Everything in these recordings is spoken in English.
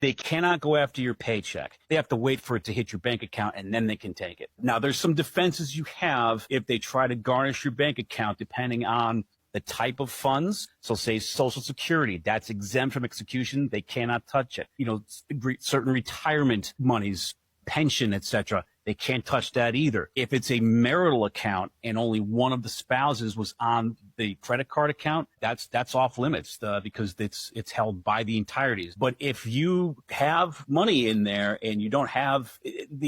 They cannot go after your paycheck. They have to wait for it to hit your bank account, and then they can take it. Now, there's some defenses you have if they try to garnish your bank account, depending on the type of funds. So say Social Security, that's exempt from execution. They cannot touch it. Certain retirement monies, pension, etc. They can't touch that either. If it's a marital account and only one of the spouses was on the credit card account, that's off limits because it's held by the entireties. But if you have money in there and you don't have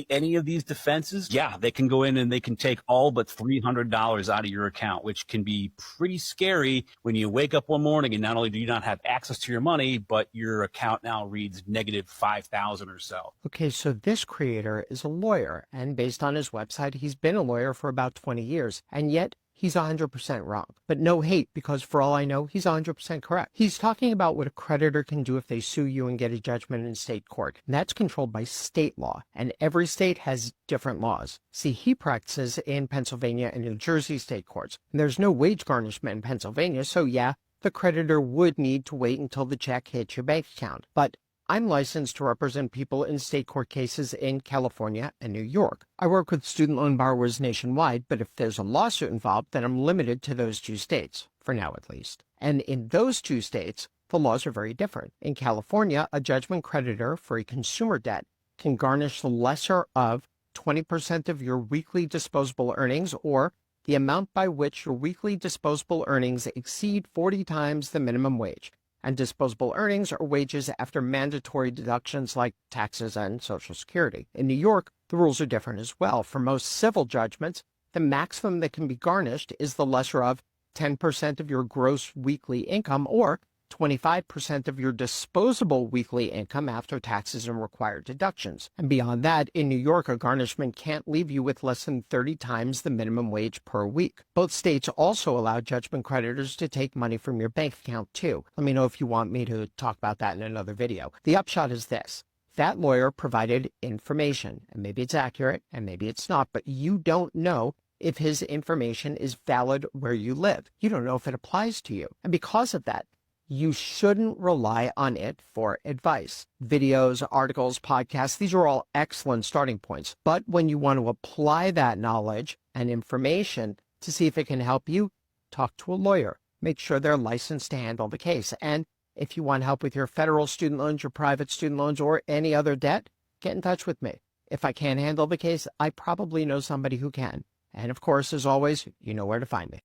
any of these defenses, yeah, they can go in and they can take all but $300 out of your account, which can be pretty scary when you wake up one morning and not only do you not have access to your money, but your account now reads negative 5,000 or so. Okay, so this creator is a lawyer. And based on his website, he's been a lawyer for about 20 years, and yet he's 100% wrong. But no hate, because for all I know, he's 100% correct. He's talking about what a creditor can do if they sue you and get a judgment in state court. And that's controlled by state law, and every state has different laws. See, he practices in Pennsylvania and New Jersey state courts. And there's no wage garnishment in Pennsylvania, so yeah, the creditor would need to wait until the check hits your bank account. But I'm licensed to represent people in state court cases in California and New York. I work with student loan borrowers nationwide, but if there's a lawsuit involved, then I'm limited to those two states, for now at least. And in those two states, the laws are very different. In California, a judgment creditor for a consumer debt can garnish the lesser of 20% of your weekly disposable earnings, or the amount by which your weekly disposable earnings exceed 40 times the minimum wage. And disposable earnings are wages after mandatory deductions like taxes and Social Security. In New York, the rules are different as well. For most civil judgments, the maximum that can be garnished is the lesser of 10% of your gross weekly income, or 25% of your disposable weekly income after taxes and required deductions. And beyond that, in New York, a garnishment can't leave you with less than 30 times the minimum wage per week. Both states also allow judgment creditors to take money from your bank account too. Let me know if you want me to talk about that in another video. The upshot is this. That lawyer provided information, and maybe it's accurate and maybe it's not, but you don't know if his information is valid where you live. You don't know if it applies to you. And because of that, you shouldn't rely on it for advice. Videos, articles, podcasts, these are all excellent starting points. But when you want to apply that knowledge and information to see if it can help you, talk to a lawyer. Make sure they're licensed to handle the case. And if you want help with your federal student loans, your private student loans, or any other debt, get in touch with me. If I can't handle the case, I probably know somebody who can. And of course, as always, you know where to find me.